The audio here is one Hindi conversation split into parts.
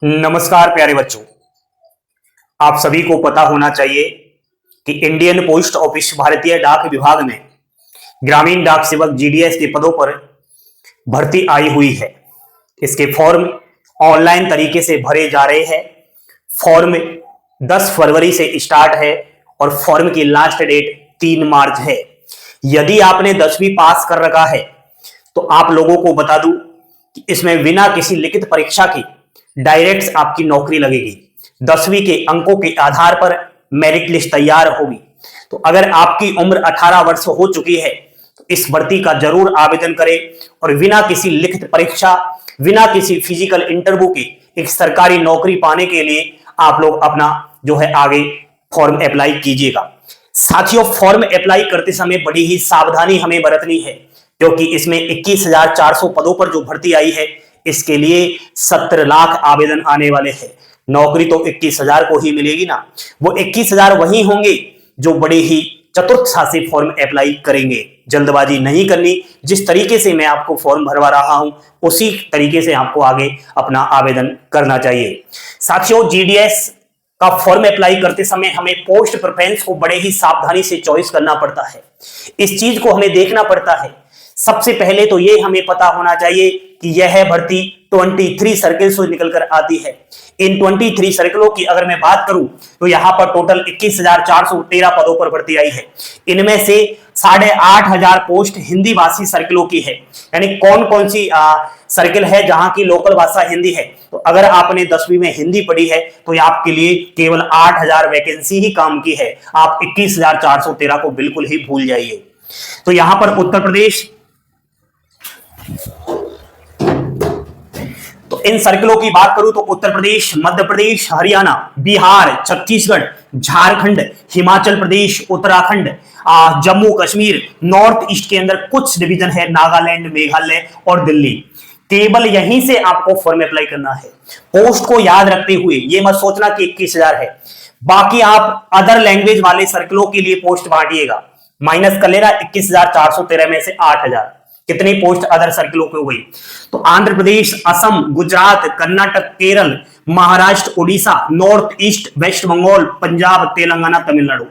नमस्कार प्यारे बच्चों। आप सभी को पता होना चाहिए कि इंडियन पोस्ट ऑफिस भारतीय डाक विभाग में ग्रामीण डाक सेवक जीडीएस के पदों पर भर्ती आई हुई है। इसके फॉर्म ऑनलाइन तरीके से भरे जा रहे हैं। फॉर्म 10 फरवरी से स्टार्ट है और फॉर्म की लास्ट डेट 3 मार्च है। यदि आपने 10वीं पास कर रखा है तो आप लोगों को बता दूं कि इसमें बिना किसी लिखित परीक्षा की डायरेक्ट आपकी नौकरी लगेगी। 10वीं के अंकों के आधार पर मेरिट लिस्ट तैयार होगी। तो अगर आपकी उम्र 18 वर्ष हो चुकी है तो इस भर्ती का जरूर आवेदन करें और बिना किसी लिखित परीक्षा, बिना किसी फिजिकल इंटरव्यू के एक सरकारी नौकरी पाने के लिए आप लोग अपना जो है आगे फॉर्म अप्लाई कीजिएगा। साथियों, फॉर्म अप्लाई करते समय बड़ी ही सावधानी हमें बरतनी है, क्योंकि इसमें 21,400 पदों पर जो भर्ती आई है इसके लिए 17 लाख आवेदन आने वाले हैं। नौकरी तो 21,000 को ही मिलेगी ना, वो 21,000 वही होंगे जो बड़े ही चतुरता से फॉर्म अप्लाई करेंगे। जल्दबाजी नहीं करनी। जिस तरीके से मैं आपको फॉर्म भरवा रहा हूं उसी तरीके से आपको आगे अपना आवेदन करना चाहिए। साथियों, जीडीएस का फॉर्म अप्लाई करते समय हमें पोस्ट प्रेफरेंस को बड़े ही सावधानी से चॉइस करना पड़ता है। इस चीज को हमें देखना पड़ता है। सबसे पहले तो ये हमें पता होना चाहिए कि यह भर्ती 23 सर्किल से निकलकर आती है। इन 23 सर्किलों की अगर मैं बात करूं तो यहां पर टोटल 21,413 पदों पर भर्ती आई है। इनमें से 8,500 पोस्ट हिंदी भाषी सर्किलों की है। यानी कौन कौन सी सर्किल है जहां की लोकल भाषा हिंदी है। तो अगर आपने 10वीं में हिंदी पढ़ी है तो ये आपके लिए केवल 8,000 वैकेंसी ही काम की है। आप 21,413 को बिल्कुल ही भूल जाइए। तो यहां पर उत्तर प्रदेश, तो इन सर्किलों की बात करूं तो उत्तर प्रदेश, मध्य प्रदेश, हरियाणा, बिहार, छत्तीसगढ़, झारखंड, हिमाचल प्रदेश, उत्तराखंड, जम्मू कश्मीर, नॉर्थ ईस्ट के अंदर कुछ डिवीजन है, नागालैंड, मेघालय और दिल्ली। केवल यहीं से आपको फॉर्म अप्लाई करना है। पोस्ट को याद रखते हुए ये मत सोचना कि 21,000 है। बाकी आप अदर लैंग्वेज वाले सर्किलों के लिए पोस्ट बांटिएगा। माइनस कर लेना 21,413 में से 8,000 कितनी पोस्ट अदर सर्किलों की हो गई। तो Andhra Pradesh, Assam, Gujarat, Karnataka, Kerala, Maharashtra, Orissa, north east, west Bengal, Punjab, Telangana, Tamil Nadu,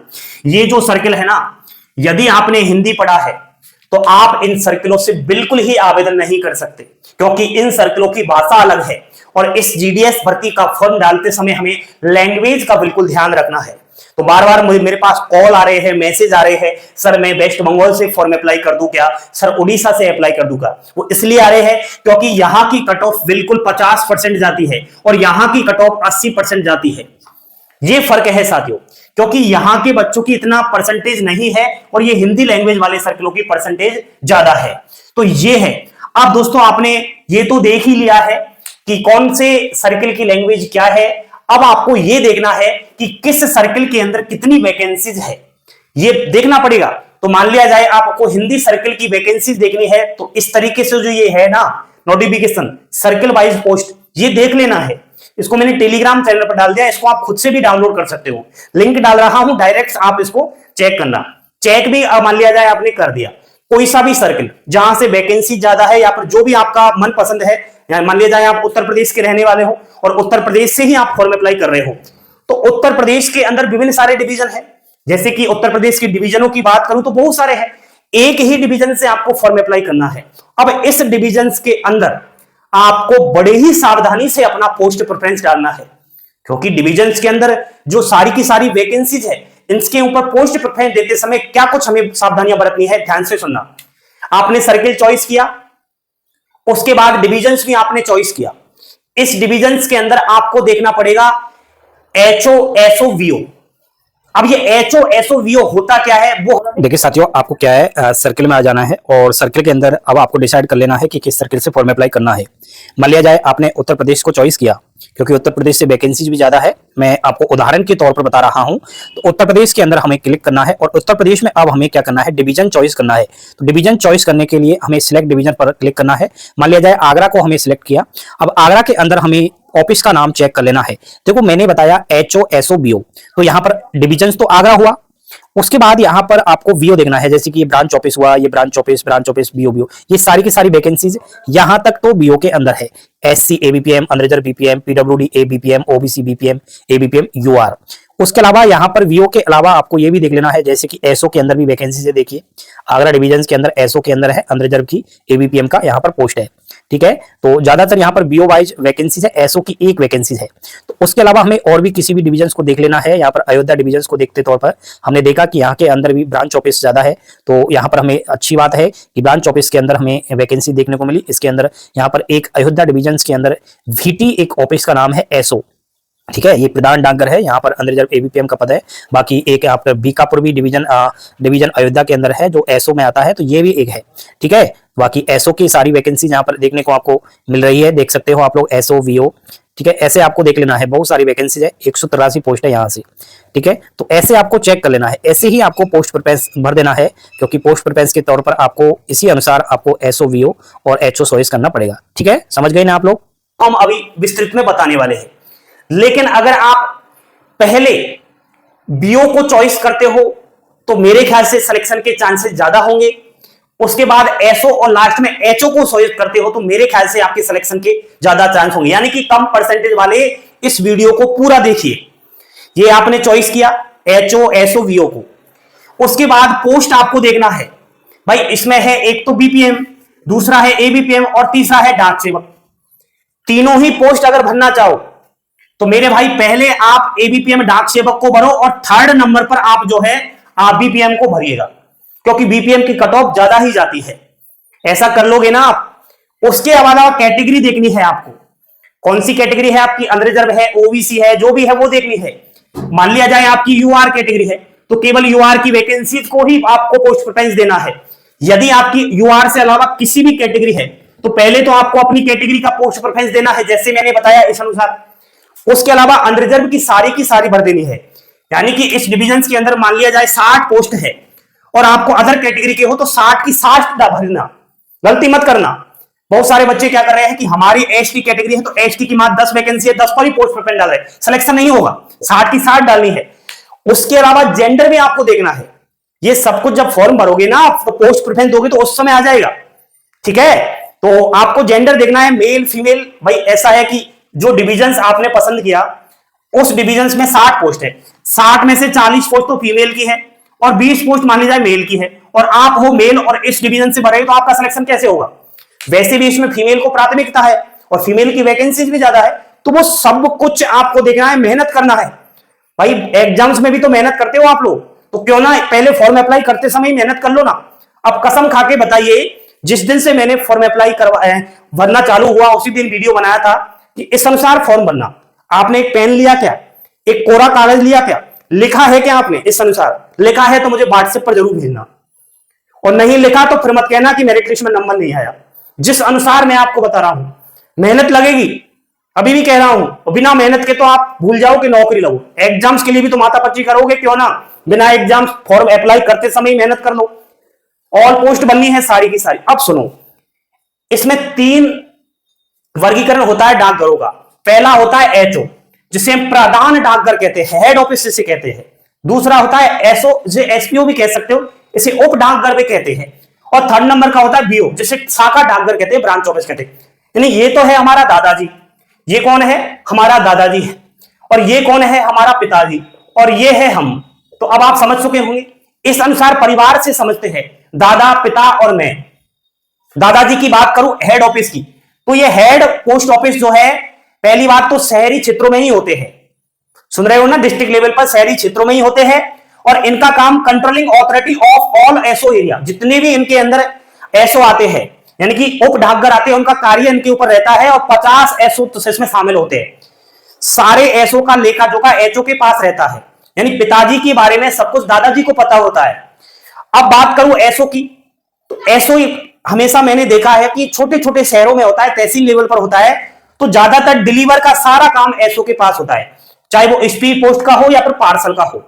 ये जो सर्किल है ना, यदि आपने हिंदी पढ़ा है तो आप इन सर्किलों से बिल्कुल ही आवेदन नहीं कर सकते, क्योंकि इन सर्किलों की भाषा अलग है। और इस जीडीएस भर्ती का फॉर्म डालते समय हमें लैंग्वेज का बिल्कुल ध्यान रखना है। तो बार बार मेरे पास कॉल आ रहे हैं, मैसेज आ रहे हैं, सर मैं वेस्ट बंगाल से फॉर्म अप्लाई कर दूं क्या, सर उड़ीसा से अप्लाई कर दूं क्या। वो इसलिए आ रहे हैं क्योंकि यहां की कट ऑफ बिल्कुल 50% जाती है और यहां की कट ऑफ 80% जाती है। ये फर्क है साथियों, क्योंकि यहां के बच्चों की इतना परसेंटेज नहीं है और ये हिंदी लैंग्वेज वाले सर्किलों की परसेंटेज ज्यादा है। तो ये है। अब दोस्तों, आपने ये तो देख ही लिया है कि कौन से सर्किल की लैंग्वेज क्या है। अब आपको यह देखना है कि किस सर्किल के अंदर कितनी वैकेंसीज है, ये देखना पड़ेगा। तो मान लिया जाए आपको हिंदी सर्किल की वैकेंसीज देखनी है, तो इस तरीके से जो ये है ना नोटिफिकेशन सर्किल वाइज पोस्ट, ये देख लेना है। इसको मैंने टेलीग्राम चैनल पर डाल दिया, इसको आप खुद से भी डाउनलोड कर सकते हो। लिंक डाल रहा हूं, डायरेक्ट आप इसको चेक करना। चेक भी मान लिया जाए आपने कर दिया, कोई सा भी सर्किल जहां से वैकेंसी ज्यादा है या फिर जो भी आपका मन पसंद है, मान लिया जाए आप उत्तर प्रदेश के रहने वाले हो और उत्तर प्रदेश से ही आप फॉर्म अप्लाई कर रहे हो, तो उत्तर प्रदेश के अंदर विभिन्न सारे डिवीजन है। जैसे कि उत्तर प्रदेश के डिवीजनों की बात करूं तो बहुत सारे हैं। एक ही डिवीजन से आपको फॉर्म अप्लाई करना है। अब इस डिवीजन के अंदर आपको बड़े ही सावधानी से अपना पोस्ट प्रेफरेंस डालना है, क्योंकि डिवीजन के अंदर जो सारी की सारी वैकेंसीज है, इनके ऊपर पोस्ट प्रेफरेंस देते समय क्या कुछ हमें सावधानियां बरतनी है, ध्यान से सुनना। आपने सर्किल चॉइस किया, उसके बाद डिवीजन्स भी आपने चॉइस किया। इस डिवीजन्स के अंदर आपको देखना पड़ेगा एचओ, एसओ, वीओ। अब ये एचओ, एसओ, वीओ होता क्या है वो देखिए साथियों, आपको क्या है सर्किल में आ जाना है और सर्किल के अंदर अब आपको डिसाइड कर लेना है कि किस सर्किल से फॉर्म अप्लाई करना है। मान लिया जाए आपने उत्तर प्रदेश को चॉइस किया, क्योंकि उत्तर प्रदेश से वैकेंसीज भी ज्यादा है। मैं आपको उदाहरण के तौर पर बता रहा हूं। तो उत्तर प्रदेश के अंदर हमें क्लिक करना है और उत्तर प्रदेश में अब हमें क्या करना है, डिवीजन चॉइस करना है। तो डिवीजन चॉइस करने के लिए हमें सिलेक्ट डिवीजन पर क्लिक करना है। मान लिया जाए आगरा को हमें सिलेक्ट किया। अब आगरा के अंदर हमें ऑफिस का नाम चेक कर लेना है। देखो मैंने बताया एचओ, एसओ, बीओ, तो यहाँ पर डिवीजन तो आगरा हुआ उसके बाद यहाँ पर आपको वीओ देखना है, जैसे कि ये ब्रांच ऑफिस हुआ, ये ब्रांच ऑफिस बीओ, ये सारी की सारी वैकेंसीज यहां तक तो बीओ के अंदर है। SC ABPM, unreserved BPM, PWD ABPM, OBC BPM, ABPM, UR. उसके अलावा यहाँ पर वीओ के अलावा आपको ये भी देख लेना है, जैसे कि एसओ के अंदर भी वैकेंसी है। देखिए आगरा डिवीजन के अंदर एसओ के अंदर है, अनरिजर्व की एबीपीएम का यहाँ पर पोस्ट है। ठीक है, तो ज्यादातर यहाँ पर बीओ वाइज वैकेंसी है, एसओ की एक वैकेंसी है। तो उसके अलावा हमें और भी किसी भी डिवीजन को देख लेना है। यहाँ पर अयोध्या डिवीजन को देखते तौर पर हमने देखा कि यहाँ के अंदर भी ब्रांच ऑफिस ज्यादा है, तो यहाँ पर हमें अच्छी बात है कि ब्रांच ऑफिस के अंदर हमें वैकेंसी देखने को मिली। इसके अंदर यहाँ पर एक अयोध्या डिवीजन के अंदर वीटी एक ऑफिस का नाम है एसओ। ठीक है, ये प्रधान डाकघर है, यहाँ पर अंडर एबीपीएम का पद है। बाकी एक यहाँ पर बीकापुर भी डिवीजन अयोध्या के अंदर है जो एसओ में आता है, तो ये भी एक है। ठीक है, बाकी एसओ की सारी वैकेंसी यहाँ पर देखने को आपको मिल रही है, देख सकते हो आप लोग एसओ वीओ। ठीक है, ऐसे आपको देख लेना है, बहुत सारी वैकेंसी है, 183 पोस्ट है यहाँ से। ठीक है, तो ऐसे आपको चेक कर लेना है, ऐसे ही आपको पोस्ट प्रेफरेंस भर देना है, क्योंकि पोस्ट प्रेफरेंस के तौर पर आपको इसी अनुसार आपको एसओ वीओ और एचओ चॉइस करना पड़ेगा। ठीक है, समझ गए ना आप लोग? हम अभी विस्तृत में बताने वाले हैं, लेकिन अगर आप पहले बीओ को चॉइस करते हो तो मेरे ख्याल से सिलेक्शन के चांसेस ज्यादा होंगे। उसके बाद एसओ और लास्ट में एचओ को चॉइस करते हो तो मेरे ख्याल से आपके सिलेक्शन के ज्यादा चांस होंगे। यानी कि कम परसेंटेज वाले इस वीडियो को पूरा देखिए। ये आपने चॉइस किया एचओ एसओ वीओ को, उसके बाद पोस्ट आपको देखना है भाई, इसमें है एक तो बीपीएम, दूसरा है एबीपीएम और तीसरा है डाक सेवक। तीनों ही पोस्ट अगर भरना चाहो तो मेरे भाई पहले आप एबीपीएम डाक सेवक को भरो और थर्ड नंबर पर आप जो है आप बीपीएम को भरिएगा, क्योंकि बीपीएम की कट ऑफ ज्यादा ही जाती है। ऐसा कर लोगे ना आप। उसके अलावा कैटेगरी देखनी है आपको, कौन सी कैटेगरी है आपकी, अनरिजर्व है, ओबीसी है, जो भी है वो देखनी है। मान लिया जाए आपकी यूआर कैटेगरी है तो केवल यूआर की वैकेंसी को ही आपको पोस्ट प्रेफरेंस देना है। यदि आपकी यूआर से अलावा किसी भी कैटेगरी है तो पहले तो आपको अपनी कैटेगरी का पोस्ट प्रेफरेंस देना है, जैसे मैंने बताया इस अनुसार। उसके अलावा अनरिजर्व की सारी भर देनी है। यानी कि इस डिवीजन के अंदर मान लिया जाए 60 पोस्ट है और आपको अदर कैटेगरी के हो तो 60 की 60 भरना, गलती मत करना। बहुत सारे बच्चे क्या कर रहे हैं कि हमारी एसटी कैटेगरी है तो एसटी की मात्र 10 वैकेंसी है, 10 पर ही पोस्ट प्रेफरेंस डाल रहे हैं, सिलेक्शन नहीं होगा, 60 की 60 डालनी है। उसके अलावा जेंडर भी आपको देखना है। ये सब कुछ जब फॉर्म भरोगे ना आप तो पोस्ट प्रेफरेंस दोगे तो उस समय आ जाएगा। ठीक है, तो आपको जेंडर देखना है, मेल फीमेल। भाई ऐसा है कि जो डिविजन्स आपने पसंद किया उस डिविजन्स में 60 पोस्ट है, 60 में से 40 पोस्ट तो फीमेल की है और 20 पोस्ट मान ली जाए मेल की है, और आप हो मेल और इस डिवीजन से भरे तो आपका सिलेक्शन कैसे होगा? वैसे भी इसमें फीमेल को प्राथमिकता है और फीमेल की वैकेंसीज भी ज्यादा है, तो वो सब कुछ आपको देखना है, मेहनत करना है। भाई एग्जाम्स में भी तो मेहनत करते हो आप लोग, तो क्यों ना पहले फॉर्म अप्लाई करते समय मेहनत कर लो ना। अब कसम खा के बताइए, जिस दिन से मैंने फॉर्म अप्लाई करवाया भरना चालू हुआ उसी दिन वीडियो बनाया था कि इस अनुसार फॉर्म भरना। आपने एक पेन लिया क्या, एक कोरा कागज लिया क्या, लिखा है क्या आपने? इस अनुसार लिखा है तो मुझे व्हाट्सएप पर जरूर भेजना, और नहीं लिखा तो फिर मत कहना कि मेरिट लिस्ट में नंबर नहीं आया। जिस अनुसार मैं आपको बता रहा हूं, मेहनत लगेगी, अभी भी कह रहा हूं, और बिना मेहनत के तो आप भूल जाओ कि नौकरी लगो। एग्जाम्स के लिए भी तो माथापच्ची करोगे, क्यों ना बिना एग्जाम्स फॉर्म अप्लाई करते समय मेहनत कर लो। ऑल पोस्ट बननी है सारी की सारी। अब सुनो, इसमें 3 वर्गीकरण होता है डाकघरों का। पहला होता है एचओ, जिसे हम प्रधान डाकघर कहते हैं, हेड ऑफिस जिसे कहते हैं। दूसरा होता है एसओ, जिसे एसपीओ भी कह सकते हो, इसे उप डाकघर भी कहते हैं। और थर्ड नंबर का होता है बीओ, जिसे शाखा डाकघर कहते हैं, ब्रांच ऑफिस कहते हैं। यानी ये तो है हमारा दादाजी, ये कौन है? हमारा दादाजी है, और ये कौन है? हमारा पिताजी, और ये है हम। तो अब आप समझ चुके होंगे। इस अनुसार परिवार से समझते हैं, दादा, पिता और मैं। दादाजी की बात करूं हेड ऑफिस की, तो ये हेड पोस्ट ऑफिस जो है, पहली बात तो शहरी क्षेत्रों में ही होते हैं। सुन रहे हो ना, डिस्ट्रिक्ट लेवल पर शहरी क्षेत्रों में ही होते हैं, और इनका काम controlling authority of all SO area, जितने भी इनके अंदर एसओ आते हैं यानी कि उप डाकघर आते हैं, उनका कार्य इनके ऊपर रहता है। और 50 एसओ तो इसमें शामिल होते हैं। सारे एसओ का लेखा जोखा एचओ के पास रहता है, यानी पिताजी के बारे में सब कुछ दादाजी को पता होता है। अब बात करूं एसओ की, तो एसओ हमेशा मैंने देखा है कि छोटे छोटे शहरों में होता है, तहसील लेवल पर होता है, तो ज्यादातर डिलीवर का सारा काम एसओ के पास होता है, चाहे वो स्पीड पोस्ट का हो या फिर पार्सल का हो।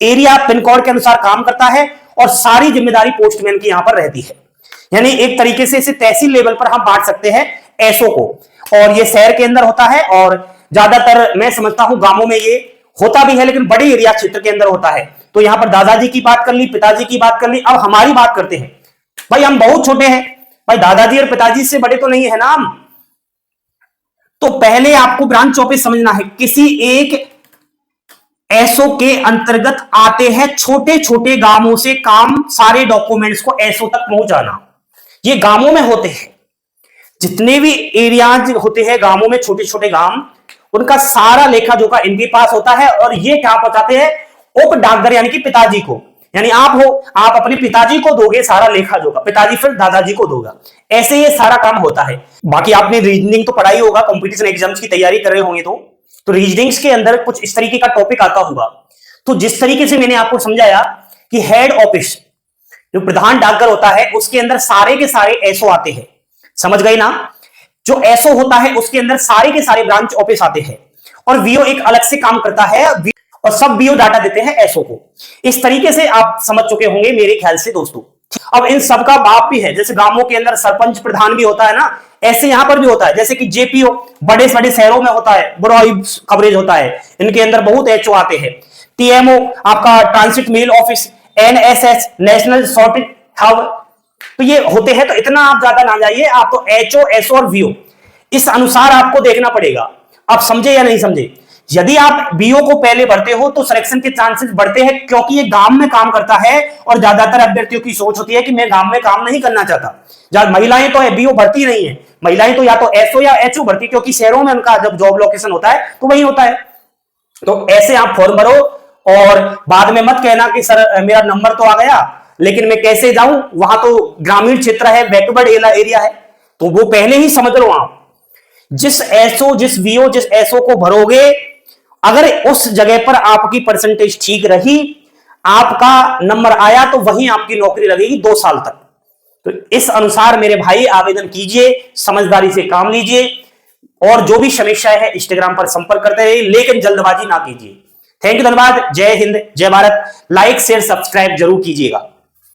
एरिया पिन कोड के अनुसार काम करता है और सारी जिम्मेदारी पोस्टमैन की यहां पर रहती है। यानी एक तरीके से इसे तहसील लेवल पर हम बांट सकते हैं एसओ को, और ये शहर के अंदर होता है, और ज्यादातर मैं समझता हूं गांवों में ये होता भी है, लेकिन बड़े एरिया क्षेत्र के अंदर होता है, तो यहां पर दादाजी की बात कर ली, पिताजी की बात कर ली, अब हमारी बात करते हैं। भाई हम बहुत छोटे हैं भाई, दादाजी और पिताजी से बड़े तो नहीं है ना हम। तो पहले आपको ब्रांच ऑफिस समझना है। किसी एक एसओ के अंतर्गत आते हैं छोटे छोटे गांवों से काम, सारे डॉक्यूमेंट्स को एसओ तक पहुंचाना। ये गांवों में होते हैं, जितने भी एरियाज होते हैं गांवों में, छोटे छोटे गांव, उनका सारा लेखा जोखा इनके पास होता है। और ये क्या पहुंचाते हैं? उप डाकघर यानी कि पिताजी को, यानी आप हो, आप अपने पिताजी को दोगे सारा लेखा जोखा, पिताजी फिर दादाजी को दोगा। ऐसे ये सारा काम होता है। बाकी आपने रीजनिंग तो पढ़ाई होगा, कंपटीशन एग्जाम्स की तैयारी कर रहे होंगे तो रीजनिंग्स के अंदर कुछ इस तरीके का टॉपिक आता होगा। तो जिस तरीके से मैंने आपको समझाया कि हेड ऑफिस, जो प्रधान डाकघर होता है, उसके अंदर सारे के सारे एसओ आते हैं। समझ गए ना? जो एसओ होता है उसके अंदर सारे के सारे ब्रांच ऑफिस आते हैं, और वीओ एक अलग से काम करता है, और सब वीओ डाटा देते हैं एसओ को। इस तरीके से आप समझ चुके होंगे मेरे ख्याल से दोस्तों। अब इन सबका बाप भी है, जैसे गांवों के अंदर सरपंच प्रधान भी होता है ना, ऐसे यहां पर भी होता है। जैसे कि जेपीओ बड़े बड़े शहरों में होता है, बड़ा कवरेज होता है, इनके अंदर बहुत एचओ आते हैं। टीएमओ आपका transit mail office, NSS national sorted hub, तो ये होते हैं। तो इतना आप ज्यादा ना जाइए, आप तो एचओ, एसओ और वीओ इस अनुसार आपको देखना पड़ेगा। आप समझे या नहीं समझे? यदि आप बीओ को पहले भरते हो तो सिलेक्शन के चांसेस बढ़ते हैं, क्योंकि ये गांव में काम करता है, और ज्यादातर अभ्यर्थियों की सोच होती है कि मैं गांव में काम नहीं करना चाहता। महिलाएं तो बीओ भरती नहीं है, महिलाएं तो या तो एसओ या एचओ भरती, क्योंकि शहरों में उनका जब जॉब लोकेशन होता है तो वही होता है। तो ऐसे आप फॉर्म भरो, और बाद में मत कहना कि सर मेरा नंबर तो आ गया लेकिन मैं कैसे जाऊं, वहां तो ग्रामीण क्षेत्र है, बैकवर्ड एरिया है। तो वो पहले ही समझ लो आप। जिस एसओ, जिस वीओ, जिस एसओ को भरोगे, अगर उस जगह पर आपकी परसेंटेज ठीक रही, आपका नंबर आया, तो वहीं आपकी नौकरी लगेगी 2 साल तक। तो इस अनुसार मेरे भाई आवेदन कीजिए, समझदारी से काम लीजिए, और जो भी समस्याएं है इंस्टाग्राम पर संपर्क करते रहिए, लेकिन जल्दबाजी ना कीजिए। थैंक यू, धन्यवाद। जय हिंद, जय भारत। लाइक शेयर सब्सक्राइब जरूर कीजिएगा।